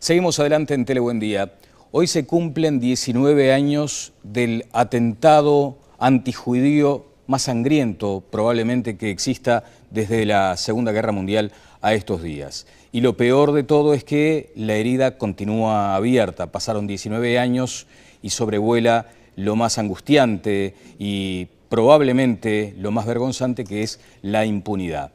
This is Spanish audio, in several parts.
Seguimos adelante en Telebuen Día. Hoy se cumplen 19 años del atentado antijudío más sangriento probablemente que exista desde la Segunda Guerra Mundial a estos días. Y lo peor de todo es que la herida continúa abierta. Pasaron 19 años y sobrevuela lo más angustiante y probablemente lo más vergonzante, que es la impunidad.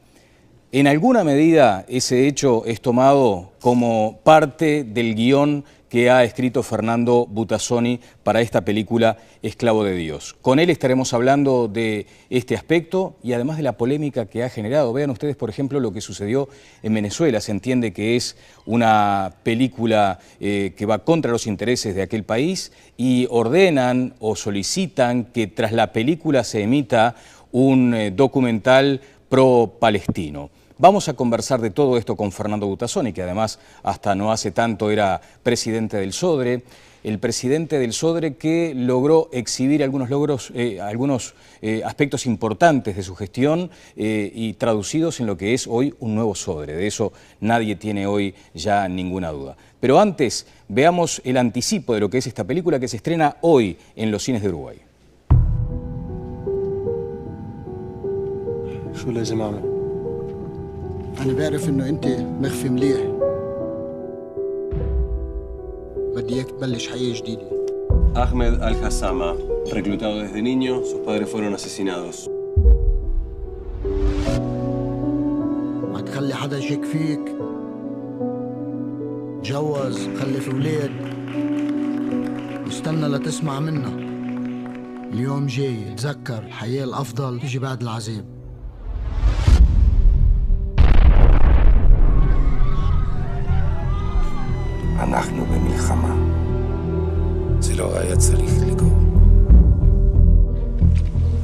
En alguna medida ese hecho es tomado como parte del guión que ha escrito Fernando Butazzoni para esta película Esclavo de Dios. Con él estaremos hablando de este aspecto y además de la polémica que ha generado. Vean ustedes, por ejemplo, lo que sucedió en Venezuela. Se entiende que es una película que va contra los intereses de aquel país y ordenan o solicitan que tras la película se emita un documental pro-palestino. Vamos a conversar de todo esto con Fernando Butazzoni, que además hasta no hace tanto era presidente del Sodre, el presidente del Sodre que logró exhibir algunos logros, algunos aspectos importantes de su gestión y traducidos en lo que es hoy un nuevo Sodre. De eso nadie tiene hoy ya ninguna duda. Pero antes, veamos el anticipo de lo que es esta película que se estrena hoy en los cines de Uruguay. أنا بعرف إنه أنت مخفي مليح. بدي إياك تبلش حياة جديدة. Ahmed Al-Hassama, reclutado desde niño, sus padres fueron asesinados. ما تخلي حدا يشك فيك. تجوز، خلف أولاد. واستنى لتسمع منا. اليوم جاي، تذكر الحياة الأفضل تيجي بعد العذاب. אנחנו במלחמה. זה לא היה צריך לקרות.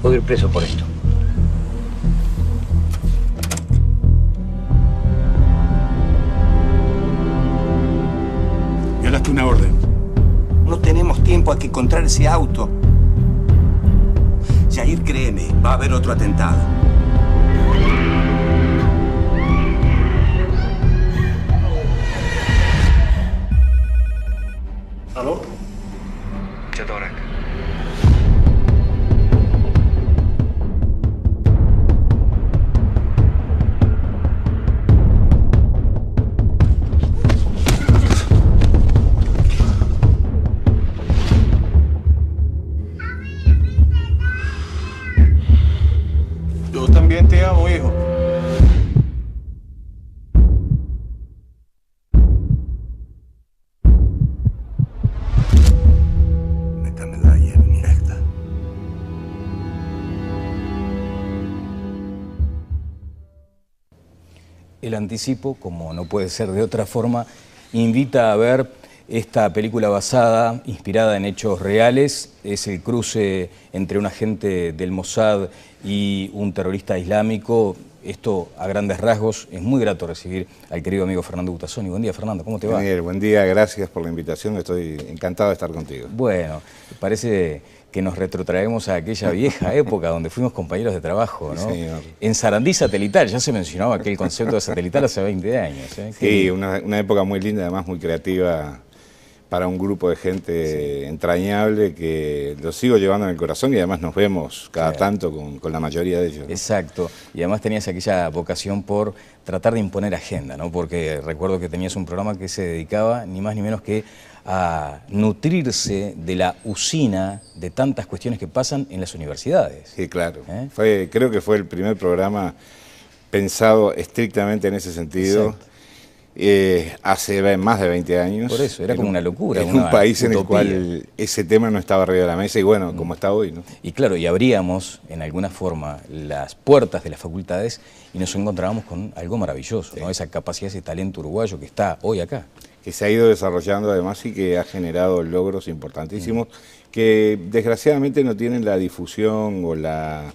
Puedo ir preso por esto. Violaste una orden. No tenemos tiempo, hay que encontrar ese auto. Jair, créeme, va a haber otro atentado. ¿Aló? Chatorak. Yo también te amo, hijo. El anticipo, como no puede ser de otra forma, invita a ver esta película basada, inspirada en hechos reales. Es el cruce entre un agente del Mossad y un terrorista islámico. Esto, a grandes rasgos, es muy grato recibir al querido amigo Fernando Butazzoni. Buen día, Fernando, ¿cómo te va? Daniel, buen día, gracias por la invitación, estoy encantado de estar contigo. Bueno, parece que nos retrotraemos a aquella vieja época donde fuimos compañeros de trabajo, ¿no? Sí, en Sarandí Satelital, ya se mencionaba aquel concepto de satelital hace 20 años. Sí, una época muy linda, además muy creativa para un grupo de gente entrañable que lo sigo llevando en el corazón y además nos vemos cada tanto con la mayoría de ellos, ¿no? Exacto, y además tenías aquella vocación por tratar de imponer agenda, ¿no? Porque recuerdo que tenías un programa que se dedicaba ni más ni menos que a nutrirse de la usina de tantas cuestiones que pasan en las universidades. Sí, claro. Creo que fue el primer programa pensado estrictamente en ese sentido. Exacto. Hace más de 20 años. Por eso, era como una locura. En un país en el cual ese tema no estaba arriba de la mesa y bueno, como está hoy, ¿no? Y claro, y abríamos en alguna forma las puertas de las facultades y nos encontrábamos con algo maravilloso, ¿no? Esa capacidad, ese talento uruguayo que está hoy acá. Que se ha ido desarrollando además y que ha generado logros importantísimos que desgraciadamente no tienen la difusión o la,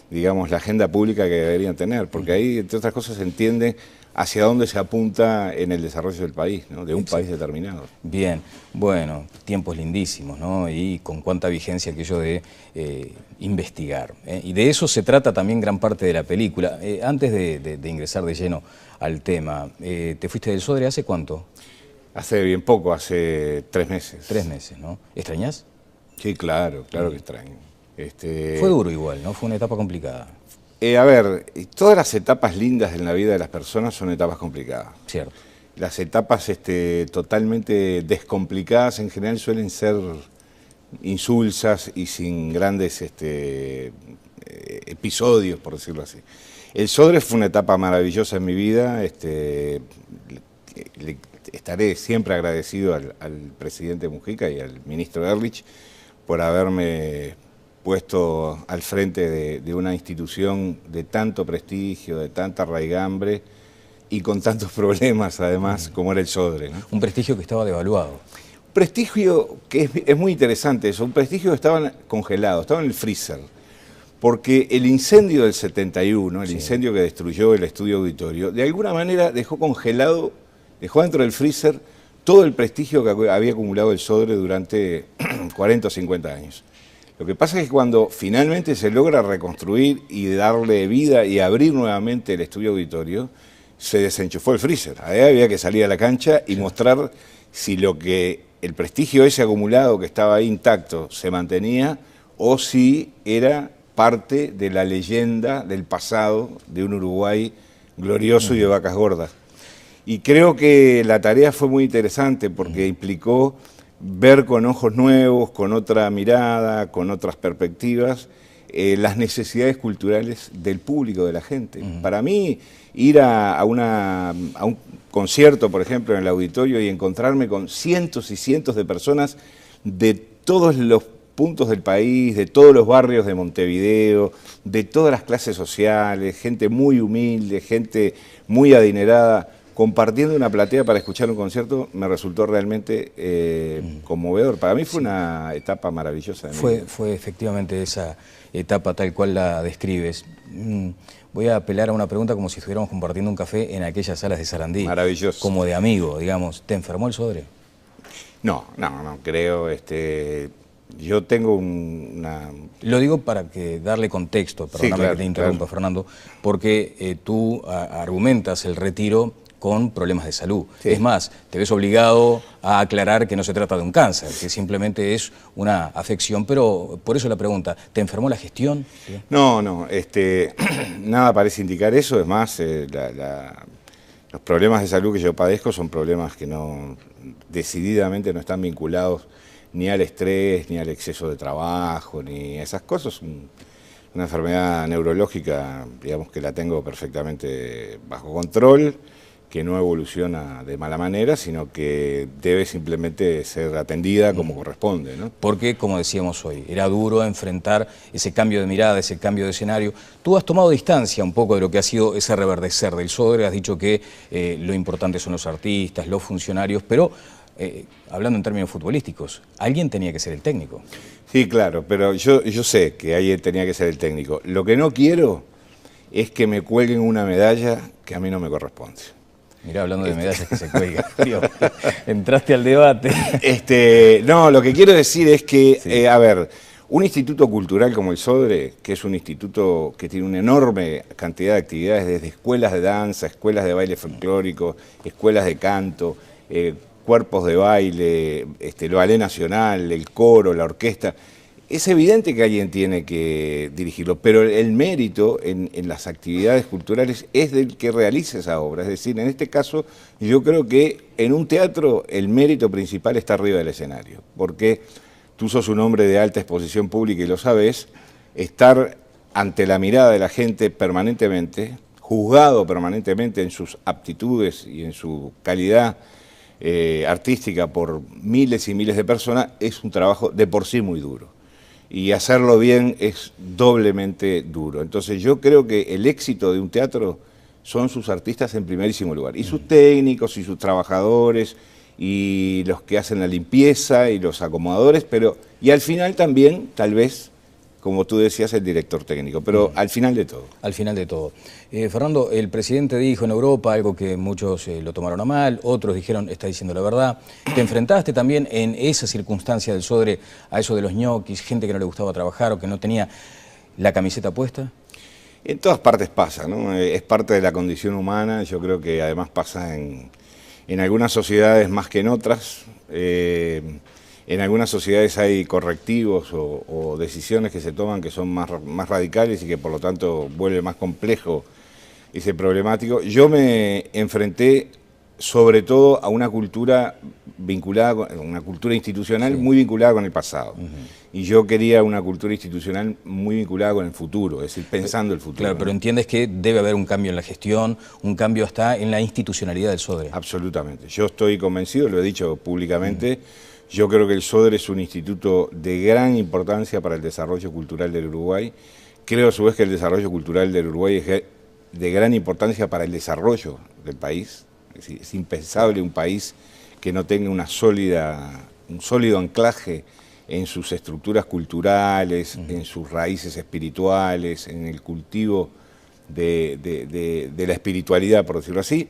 digamos, la agenda pública que deberían tener, porque ahí, entre otras cosas, se entiende hacia dónde se apunta en el desarrollo del país, ¿no? De un país determinado. Bien, bueno, tiempos lindísimos, ¿no? Y con cuánta vigencia aquello de investigar. Y de eso se trata también gran parte de la película. Antes de ingresar de lleno al tema, ¿te fuiste del Sodre hace cuánto? Hace bien poco, hace 3 meses. 3 meses, ¿no? ¿Extrañás? Sí, claro que extraño. Fue duro igual, ¿no? Fue una etapa complicada. A ver, todas las etapas lindas en la vida de las personas son etapas complicadas. Cierto. Las etapas totalmente descomplicadas en general suelen ser insulsas y sin grandes episodios, por decirlo así. El Sodre fue una etapa maravillosa en mi vida. Le estaré siempre agradecido al presidente Mujica y al ministro Ehrlich por haberme puesto al frente de una institución de tanto prestigio, de tanta raigambre y con tantos problemas además como era el Sodre, ¿no? Un prestigio que estaba devaluado. Prestigio que es muy interesante eso, un prestigio que estaba congelado, estaba en el freezer, porque el incendio del 71, el incendio que destruyó el estudio auditorio, de alguna manera dejó congelado, dejó dentro del freezer todo el prestigio que había acumulado el Sodre durante 40 o 50 años. Lo que pasa es que cuando finalmente se logra reconstruir y darle vida y abrir nuevamente el estudio auditorio, se desenchufó el freezer. Ahí había que salir a la cancha y mostrar si el prestigio ese acumulado que estaba ahí intacto se mantenía o si era parte de la leyenda del pasado de un Uruguay glorioso y de vacas gordas. Y creo que la tarea fue muy interesante porque implicó ver con ojos nuevos, con otra mirada, con otras perspectivas, las necesidades culturales del público, de la gente. Para mí, ir a un concierto, por ejemplo, en el auditorio y encontrarme con cientos y cientos de personas de todos los puntos del país, de todos los barrios de Montevideo, de todas las clases sociales, gente muy humilde, gente muy adinerada, compartiendo una platea para escuchar un concierto, me resultó realmente conmovedor. Para mí fue una etapa maravillosa. Fue efectivamente esa etapa tal cual la describes. Voy a apelar a una pregunta como si estuviéramos compartiendo un café en aquellas salas de Sarandí. Maravilloso. Como de amigo, digamos. ¿Te enfermó el Sodre? No creo. Yo tengo una... Lo digo para darle contexto, perdóname que te interrumpa, claro. Fernando, porque tú argumentas el retiro con problemas de salud. Sí. Es más, te ves obligado a aclarar que no se trata de un cáncer, que simplemente es una afección, pero por eso la pregunta, ¿te enfermó la gestión? No, nada parece indicar eso, es más, los problemas de salud que yo padezco son problemas que decididamente no están vinculados ni al estrés, ni al exceso de trabajo, ni esas cosas. Una enfermedad neurológica, digamos que la tengo perfectamente bajo control, que no evoluciona de mala manera, sino que debe simplemente ser atendida como corresponde, ¿no? Porque, como decíamos hoy, era duro enfrentar ese cambio de mirada, ese cambio de escenario. Tú has tomado distancia un poco de lo que ha sido ese reverdecer del Sodre, has dicho que lo importante son los artistas, los funcionarios, pero hablando en términos futbolísticos, alguien tenía que ser el técnico. Sí, claro, pero yo sé que alguien tenía que ser el técnico. Lo que no quiero es que me cuelguen una medalla que a mí no me corresponde. Mirá, hablando de medallas que se cuelgan, entraste al debate. No, lo que quiero decir es que, a ver, un instituto cultural como el Sodre, que es un instituto que tiene una enorme cantidad de actividades, desde escuelas de danza, escuelas de baile folclórico, escuelas de canto, cuerpos de baile, el ballet nacional, el coro, la orquesta. Es evidente que alguien tiene que dirigirlo, pero el mérito en las actividades culturales es del que realiza esa obra. Es decir, en este caso, yo creo que en un teatro el mérito principal está arriba del escenario, porque tú sos un hombre de alta exposición pública y lo sabes, estar ante la mirada de la gente permanentemente, juzgado permanentemente en sus aptitudes y en su calidad artística por miles y miles de personas, es un trabajo de por sí muy duro. Y hacerlo bien es doblemente duro. Entonces yo creo que el éxito de un teatro son sus artistas en primerísimo lugar, y sus técnicos, y sus trabajadores, y los que hacen la limpieza, y los acomodadores, y al final también, tal vez, como tú decías, el director técnico, pero al final de todo. Al final de todo. Fernando, el presidente dijo en Europa algo que muchos lo tomaron a mal, otros dijeron, está diciendo la verdad. ¿Te enfrentaste también en esa circunstancia del Sodre a eso de los ñoquis, gente que no le gustaba trabajar o que no tenía la camiseta puesta? En todas partes pasa, ¿no? Es parte de la condición humana, yo creo que además pasa en en algunas sociedades más que en otras. En algunas sociedades hay correctivos o decisiones que se toman que son más radicales y que por lo tanto vuelve más complejo ese problemático. Yo me enfrenté sobre todo a una cultura vinculada, una cultura institucional muy vinculada con el pasado. Y yo quería una cultura institucional muy vinculada con el futuro, es decir, pensando el futuro. Claro, pero entiendes que debe haber un cambio en la gestión, un cambio hasta en la institucionalidad del SODRE. Absolutamente. Yo estoy convencido, lo he dicho públicamente, yo creo que el SODRE es un instituto de gran importancia para el desarrollo cultural del Uruguay. Creo a su vez que el desarrollo cultural del Uruguay es de gran importancia para el desarrollo del país. Es impensable un país que no tenga un sólido anclaje en sus estructuras culturales, en sus raíces espirituales, en el cultivo de la espiritualidad, por decirlo así.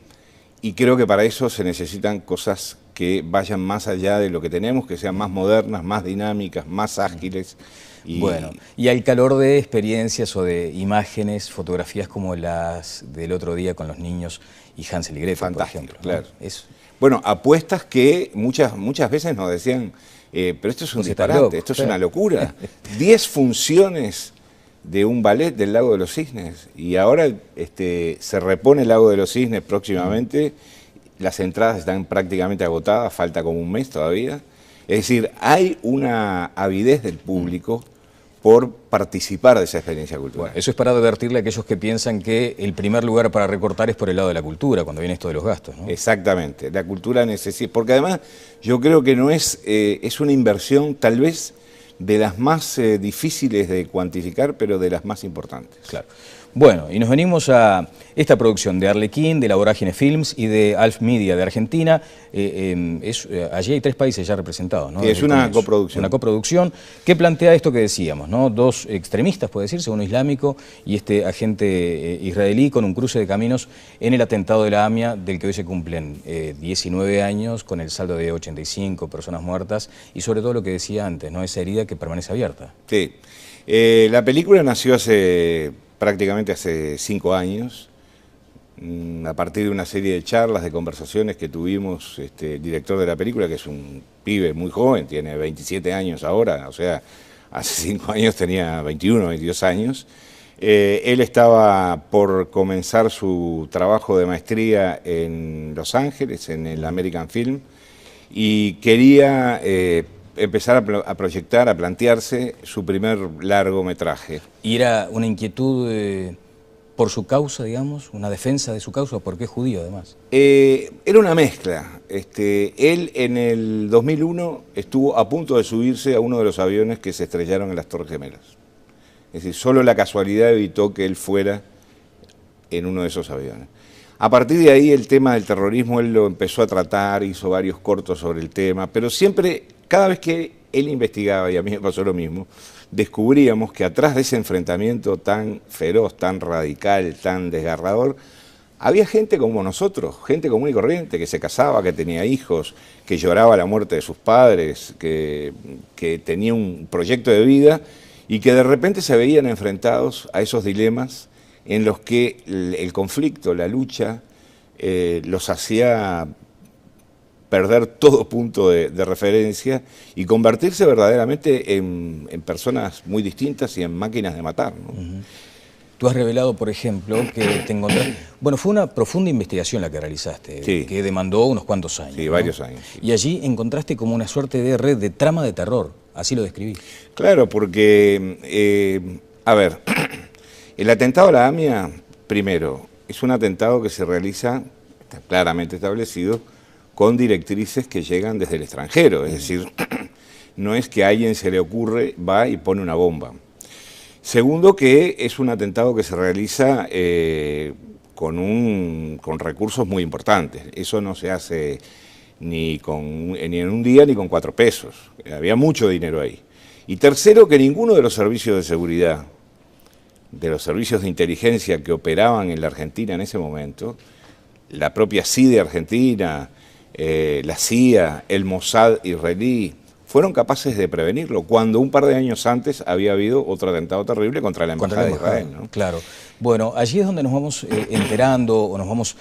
Y creo que para eso se necesitan cosas que vayan más allá de lo que tenemos, que sean más modernas, más dinámicas, más ágiles. Bueno, y al calor de experiencias o de imágenes, fotografías como las del otro día con los niños y Hansel y Gretel, por ejemplo, ¿no? Claro. Bueno, apuestas que muchas veces nos decían, pero esto es un disparate, esto es una locura. 10 funciones de un ballet del Lago de los Cisnes, y ahora se repone el Lago de los Cisnes próximamente, las entradas están prácticamente agotadas, falta como un mes todavía. Es decir, hay una avidez del público por participar de esa experiencia cultural. Bueno, eso es para advertirle a aquellos que piensan que el primer lugar para recortar es por el lado de la cultura, cuando viene esto de los gastos, ¿no? Exactamente, la cultura necesita, porque además yo creo que no es una inversión tal vez de las más difíciles de cuantificar, pero de las más importantes. Claro. Bueno, y nos venimos a esta producción de Arlequín, de la Vorágine Films y de Alf Media de Argentina. Allí hay 3 países ya representados, ¿no? Es una coproducción. Una coproducción que plantea esto que decíamos, ¿no? 2 extremistas, puede decirse, uno islámico y este agente israelí con un cruce de caminos en el atentado de la AMIA, del que hoy se cumplen 19 años, con el saldo de 85 personas muertas y sobre todo lo que decía antes, ¿no? Esa herida que permanece abierta. Sí. La película nació prácticamente hace 5 años, a partir de una serie de charlas, de conversaciones que tuvimos, el director de la película, que es un pibe muy joven, tiene 27 años ahora, o sea, hace 5 años tenía 21, 22 años. Él estaba por comenzar su trabajo de maestría en Los Ángeles, en el American Film, y quería empezar a proyectar, a plantearse su primer largometraje. ¿Y era una inquietud por su causa, digamos, una defensa de su causa, porque es judío además? Era una mezcla. Él en el 2001 estuvo a punto de subirse a uno de los aviones que se estrellaron en las Torres Gemelas. Es decir, solo la casualidad evitó que él fuera en uno de esos aviones. A partir de ahí el tema del terrorismo él lo empezó a tratar, hizo varios cortos sobre el tema, pero siempre, cada vez que él investigaba, y a mí me pasó lo mismo, descubríamos que atrás de ese enfrentamiento tan feroz, tan radical, tan desgarrador, había gente como nosotros, gente común y corriente, que se casaba, que tenía hijos, que lloraba la muerte de sus padres, que tenía un proyecto de vida y que de repente se veían enfrentados a esos dilemas en los que el conflicto, la lucha, los hacía perder todo punto de referencia y convertirse verdaderamente en personas muy distintas y en máquinas de matar, ¿no? Tú has revelado, por ejemplo, que te encontraste... Bueno, fue una profunda investigación la que realizaste, sí, que demandó unos cuantos años. Sí, ¿no? Varios años. Sí. Y allí encontraste como una suerte de red de trama de terror, así lo describí. Claro, porque, a ver, el atentado a la AMIA, primero, es un atentado que se realiza, está claramente establecido, con directrices que llegan desde el extranjero, es decir, no es que a alguien se le ocurre, va y pone una bomba. Segundo, que es un atentado que se realiza con recursos muy importantes. Eso no se hace ni en un día ni con 4 pesos. Había mucho dinero ahí. Y tercero, que ninguno de los servicios de seguridad, de los servicios de inteligencia que operaban en la Argentina en ese momento, la propia CIDE argentina, la CIA, el Mossad israelí, fueron capaces de prevenirlo, cuando un par de años antes había habido otro atentado terrible contra la Embajada de Israel, ¿no? Claro. Bueno, allí es donde nos vamos enterando o nos vamos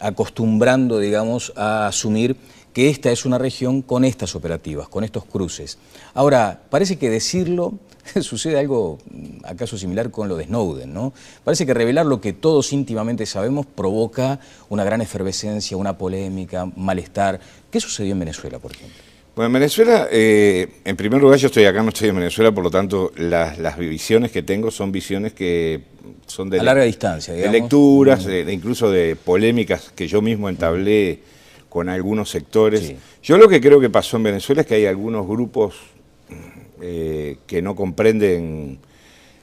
acostumbrando, digamos, a asumir que esta es una región con estas operativas, con estos cruces. Ahora, parece que decirlo sucede algo acaso similar con lo de Snowden, ¿no? Parece que revelar lo que todos íntimamente sabemos provoca una gran efervescencia, una polémica, malestar. ¿Qué sucedió en Venezuela, por ejemplo? Bueno, en Venezuela, en primer lugar, yo estoy acá, no estoy en Venezuela, por lo tanto, las visiones que tengo son visiones que son de a larga distancia, digamos. De lecturas, incluso de polémicas que yo mismo entablé con algunos sectores. Sí. Yo lo que creo que pasó en Venezuela es que hay algunos grupos que no comprenden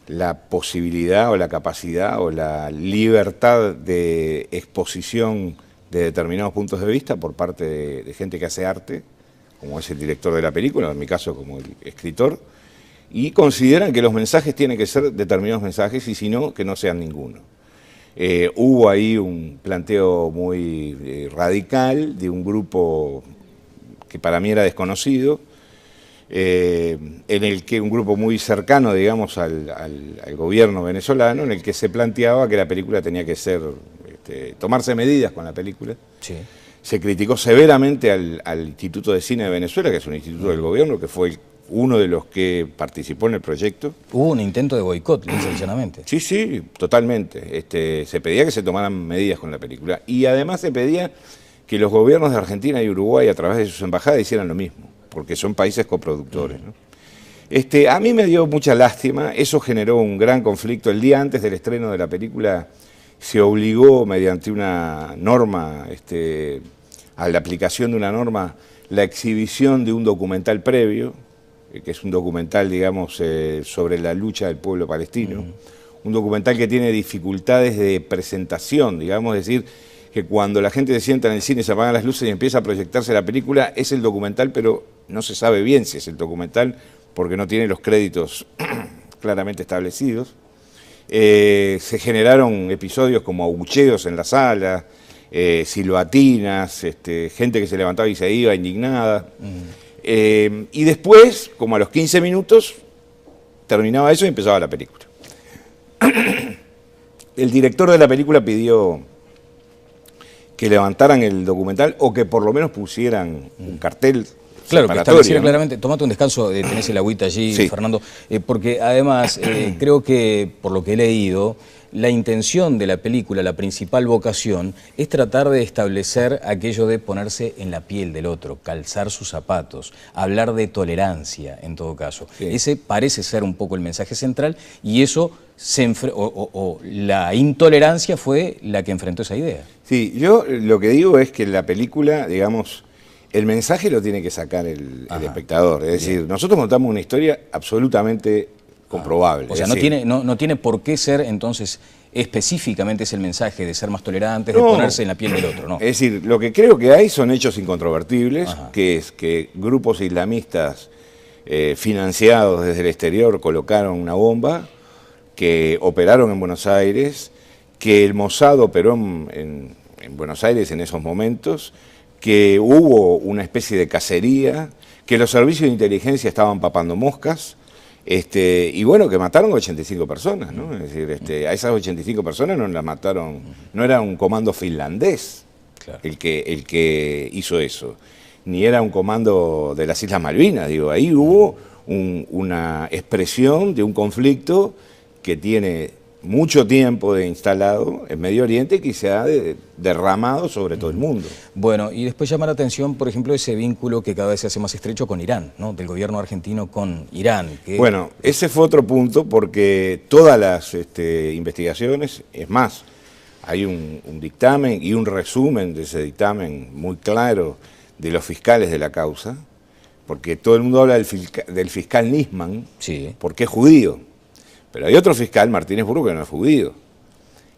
la posibilidad o la capacidad o la libertad de exposición de determinados puntos de vista por parte de gente que hace arte, como es el director de la película, en mi caso como el escritor, y consideran que los mensajes tienen que ser determinados mensajes y si no, que no sean ninguno. Hubo ahí un planteo muy radical de un grupo que para mí era desconocido, en el que un grupo muy cercano, digamos, al gobierno venezolano, en el que se planteaba que la película tenía que ser, tomarse medidas con la película. Sí. Se criticó severamente al Instituto de Cine de Venezuela, que es un instituto del gobierno, que fue uno de los que participó en el proyecto. Hubo un intento de boicot, llanamente. Sí, sí, totalmente. Se pedía que se tomaran medidas con la película. Y además se pedía que los gobiernos de Argentina y Uruguay, a través de sus embajadas, hicieran lo mismo, porque son países coproductores, ¿no? A mí me dio mucha lástima, eso generó un gran conflicto. El día antes del estreno de la película se obligó mediante una norma, a la aplicación de una norma, la exhibición de un documental previo, que es un documental, digamos, sobre la lucha del pueblo palestino, un documental que tiene dificultades de presentación, digamos, es decir, que cuando la gente se sienta en el cine, se apagan las luces y empieza a proyectarse la película, es el documental, pero no se sabe bien si es el documental, porque no tiene los créditos claramente establecidos. Se generaron episodios como abucheos en la sala, silbatinas, gente que se levantaba y se iba indignada. Y después, como a los 15 minutos, terminaba eso y empezaba la película. El director de la película pidió que levantaran el documental o que por lo menos pusieran un cartel. Claro, que estableciera, ¿no? Claramente. Tomate un descanso, tenés el agüita allí, Sí. Fernando, porque además creo que, por lo que he leído, la intención de la película, la principal vocación, es tratar de establecer aquello de ponerse en la piel del otro, calzar sus zapatos, hablar de tolerancia, en todo caso. Sí. Ese parece ser un poco el mensaje central y eso, la intolerancia fue la que enfrentó esa idea. Sí, yo lo que digo es que la película, digamos, el mensaje lo tiene que sacar el espectador. Es decir, nosotros contamos una historia absolutamente comprobable. O sea, es decir, no tiene por qué ser, entonces, específicamente es el mensaje de ser más tolerantes, de ponerse en la piel del otro, ¿no? Es decir, lo que creo que hay son hechos incontrovertibles, que es que grupos islamistas financiados desde el exterior colocaron una bomba, que operaron en Buenos Aires, que el Mossad operó en Buenos Aires en esos momentos, que hubo una especie de cacería, que los servicios de inteligencia estaban papando moscas, y bueno, que mataron 85 personas, ¿no? Es decir, a esas 85 personas no las mataron, no era un comando finlandés, claro, el que hizo eso, ni era un comando de las Islas Malvinas, digo, ahí hubo una expresión de un conflicto que tiene mucho tiempo de instalado en Medio Oriente y que se ha derramado sobre todo el mundo. Bueno, y después llama la atención, por ejemplo, ese vínculo que cada vez se hace más estrecho con Irán, ¿no? Del gobierno argentino con Irán. Bueno, ese fue otro punto porque todas las investigaciones, es más, hay un dictamen y un resumen de ese dictamen muy claro de los fiscales de la causa, porque todo el mundo habla del fiscal Nisman, sí, porque es judío. Pero hay otro fiscal, Martínez Burgo, que no es judío.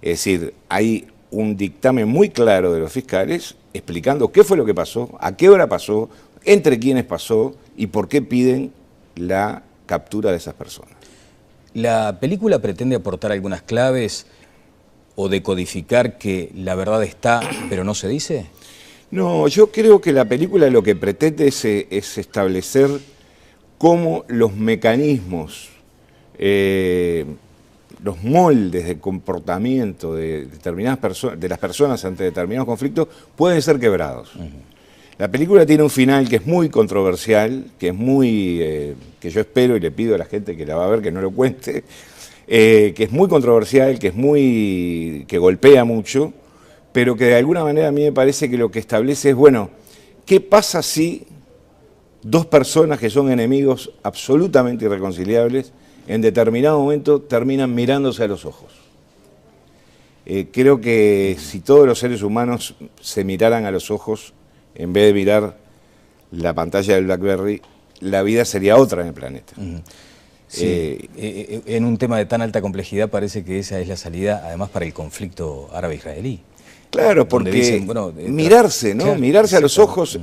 Es decir, hay un dictamen muy claro de los fiscales explicando qué fue lo que pasó, a qué hora pasó, entre quiénes pasó y por qué piden la captura de esas personas. ¿La película pretende aportar algunas claves o decodificar que la verdad está, pero no se dice? No, yo creo que la película lo que pretende es establecer cómo los mecanismos los moldes de comportamiento de determinadas de las personas ante determinados conflictos pueden ser quebrados. La película tiene un final que es muy controversial, que es muy, que yo espero y le pido a la gente que la va a ver que no lo cuente, que es muy controversial, que golpea mucho, pero que de alguna manera a mí me parece que lo que establece es, bueno, ¿qué pasa si dos personas que son enemigos absolutamente irreconciliables en determinado momento terminan mirándose a los ojos? Creo que si todos los seres humanos se miraran a los ojos, en vez de mirar la pantalla del BlackBerry, la vida sería otra en el planeta. Sí, en un tema de tan alta complejidad parece que esa es la salida, además, para el conflicto árabe-israelí. Claro, porque dicen, bueno, mirarse, ¿no? Claro, mirarse a los ojos,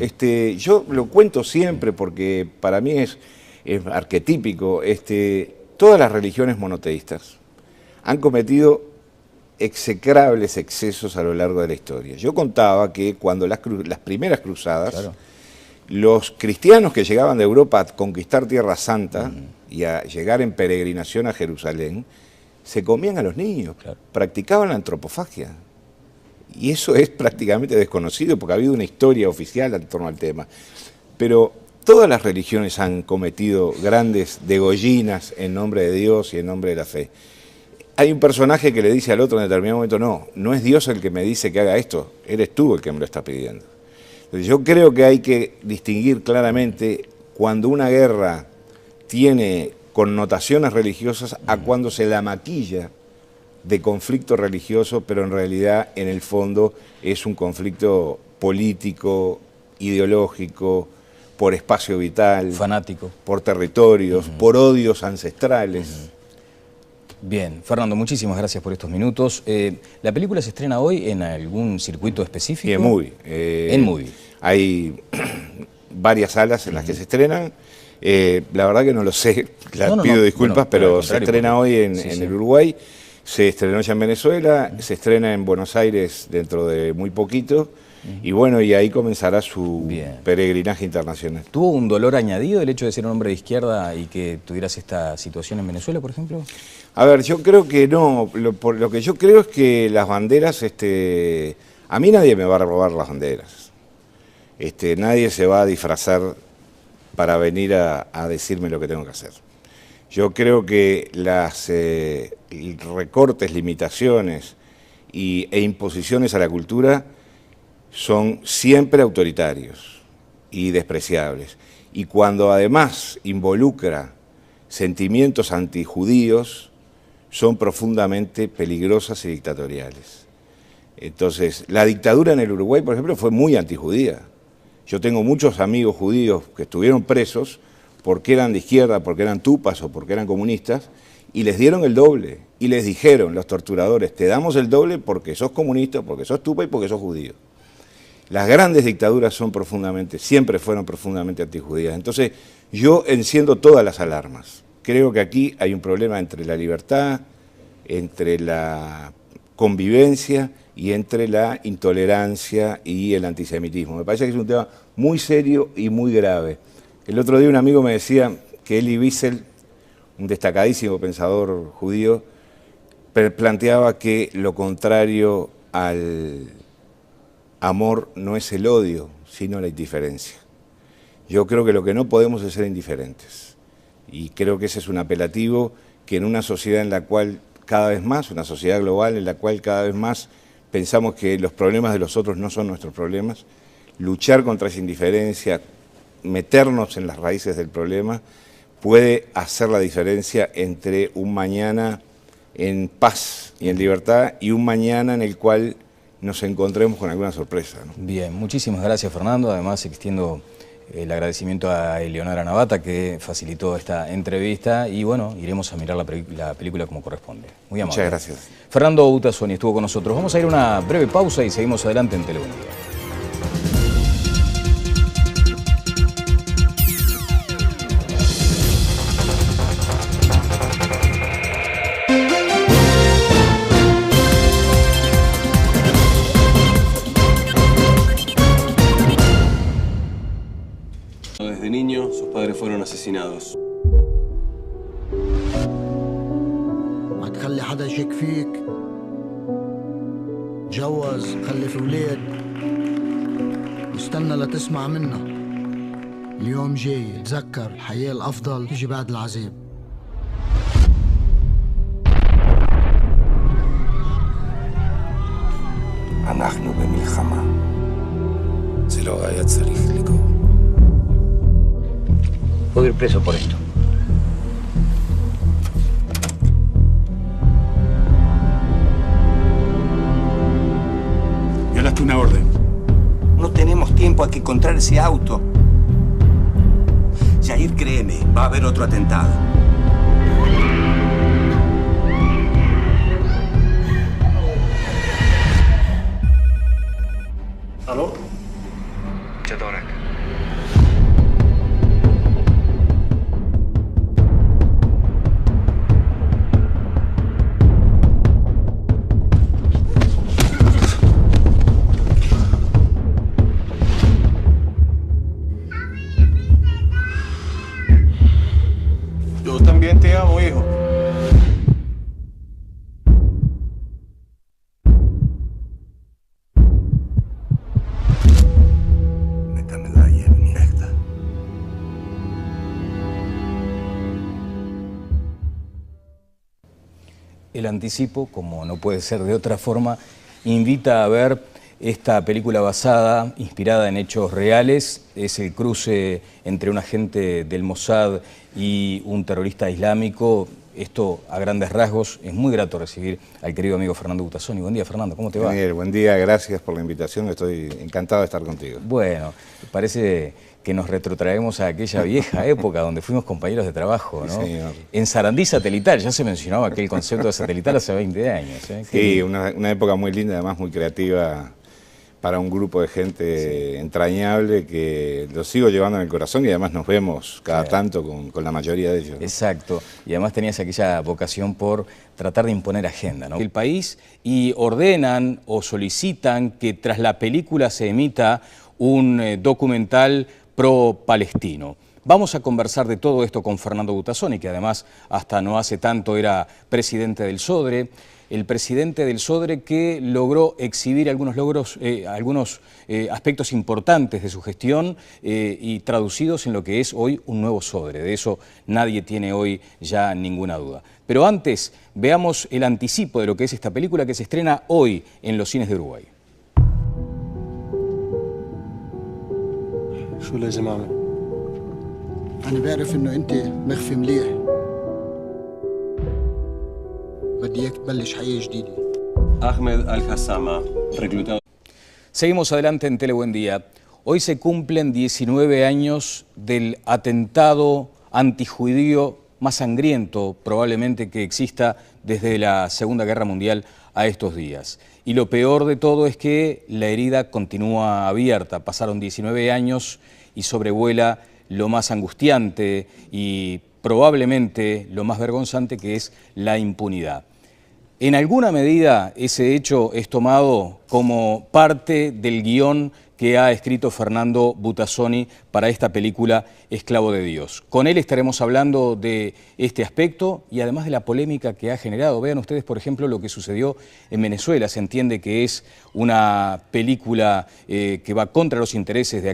yo lo cuento siempre porque para mí es arquetípico. Todas las religiones monoteístas han cometido execrables excesos a lo largo de la historia. Yo contaba que cuando las primeras cruzadas, claro, los cristianos que llegaban de Europa a conquistar Tierra Santa y a llegar en peregrinación a Jerusalén, se comían a los niños, claro, practicaban la antropofagia. Y eso es prácticamente desconocido porque ha habido una historia oficial en torno al tema. Pero todas las religiones han cometido grandes degollinas en nombre de Dios y en nombre de la fe. Hay un personaje que le dice al otro en determinado momento, no es Dios el que me dice que haga esto, eres tú el que me lo está pidiendo. Entonces, yo creo que hay que distinguir claramente cuando una guerra tiene connotaciones religiosas a cuando se la maquilla de conflicto religioso, pero en realidad en el fondo es un conflicto político, ideológico, por espacio vital, fanático, por territorios, por odios ancestrales. Bien, Fernando, muchísimas gracias por estos minutos. ¿La película se estrena hoy en algún circuito específico? En Movie. En Movie. Hay varias salas en las que se estrenan. La verdad que no lo sé, pido disculpas, bueno, pero se estrena hoy en el Uruguay, se estrenó ya en Venezuela, se estrena en Buenos Aires dentro de muy poquito. Y bueno, y ahí comenzará su peregrinaje internacional. ¿Tuvo un dolor añadido el hecho de ser un hombre de izquierda y que tuvieras esta situación en Venezuela, por ejemplo? A ver, yo creo que no. Lo que yo creo es que las banderas, a mí nadie me va a robar las banderas. Nadie se va a disfrazar para venir a decirme lo que tengo que hacer. Yo creo que las recortes, limitaciones e imposiciones a la cultura son siempre autoritarios y despreciables. Y cuando además involucra sentimientos antijudíos, son profundamente peligrosas y dictatoriales. Entonces, la dictadura en el Uruguay, por ejemplo, fue muy antijudía. Yo tengo muchos amigos judíos que estuvieron presos porque eran de izquierda, porque eran tupas o porque eran comunistas, y les dieron el doble. Y les dijeron los torturadores, te damos el doble porque sos comunista, porque sos tupa y porque sos judío. Las grandes dictaduras siempre fueron profundamente antijudías. Entonces, yo enciendo todas las alarmas. Creo que aquí hay un problema entre la libertad, entre la convivencia y entre la intolerancia y el antisemitismo. Me parece que es un tema muy serio y muy grave. El otro día un amigo me decía que Elie Wiesel, un destacadísimo pensador judío, planteaba que lo contrario al amor no es el odio, sino la indiferencia. Yo creo que lo que no podemos es ser indiferentes. Y creo que ese es un apelativo que en una sociedad en la cual cada vez más, una sociedad global en la cual cada vez más pensamos que los problemas de los otros no son nuestros problemas, luchar contra esa indiferencia, meternos en las raíces del problema, puede hacer la diferencia entre un mañana en paz y en libertad y un mañana en el cual nos encontremos con alguna sorpresa, ¿no? Bien, muchísimas gracias, Fernando. Además, extiendo el agradecimiento a Eleonora Navata, que facilitó esta entrevista, y bueno, iremos a mirar la película como corresponde. Muy amable. Muchas gracias. Fernando Utasoni estuvo con nosotros. Vamos a ir a una breve pausa y seguimos adelante en Telebuen Día. Desde niño, sus padres fueron asesinados. ما تخلي حدا يشك فيك، تجوز، خلف اولاد، واستنى لتسمع منا. اليوم جاي، تذكر الحياة الأفضل تيجي بعد العذاب. אנחנו במלחמה. זה לא היה צריך לקרות. Puedo ir preso por esto. Violaste una orden. No tenemos tiempo, hay que encontrar ese auto. Jair, créeme, va a haber otro atentado. ¿Aló? Chatorak. Yo también te amo, hijo. El anticipo, como no puede ser de otra forma, invita a ver esta película basada, inspirada en hechos reales. Es el cruce entre un agente del Mossad y un terrorista islámico. Esto, a grandes rasgos, es muy grato recibir al querido amigo Fernando Butazzoni. Buen día, Fernando, ¿cómo te va? Daniel, buen día, gracias por la invitación, estoy encantado de estar contigo. Bueno, parece que nos retrotraemos a aquella vieja época donde fuimos compañeros de trabajo, ¿no? Sí, señor. En Sarandí satelital, ya se mencionaba aquel concepto de satelital hace 20 años. ¿Eh? Sí, una época muy linda, además muy creativa para un grupo de gente entrañable que lo sigo llevando en el corazón y además nos vemos cada tanto con la mayoría de ellos, ¿no? Exacto, y además tenías aquella vocación por tratar de imponer agenda, ¿no? El país y ordenan o solicitan que tras la película se emita un documental pro-palestino. Vamos a conversar de todo esto con Fernando Butazzoni, que además hasta no hace tanto era presidente del SODRE, el presidente del SODRE que logró exhibir algunos logros, algunos aspectos importantes de su gestión y traducidos en lo que es hoy un nuevo SODRE. De eso nadie tiene hoy ya ninguna duda. Pero antes, veamos el anticipo de lo que es esta película que se estrena hoy en los cines de Uruguay. شو لازم أعمل؟ أنا بعرف إنه أنت مخفي مليح. بدي إياك تبلش حياة جديدة. Ahmed Al-Hassama, reclutado. Seguimos adelante en Telebuen Día. Hoy se cumplen 19 años del atentado antijudío más sangriento probablemente que exista desde la Segunda Guerra Mundial a estos días. Y lo peor de todo es que la herida continúa abierta. Pasaron 19 años y sobrevuela lo más angustiante y probablemente lo más vergonzante, que es la impunidad. En alguna medida ese hecho es tomado como parte del guión que ha escrito Fernando Butazzoni para esta película Esclavo de Dios. Con él estaremos hablando de este aspecto y además de la polémica que ha generado. Vean ustedes, por ejemplo, lo que sucedió en Venezuela. Se entiende que es una película que va contra los intereses de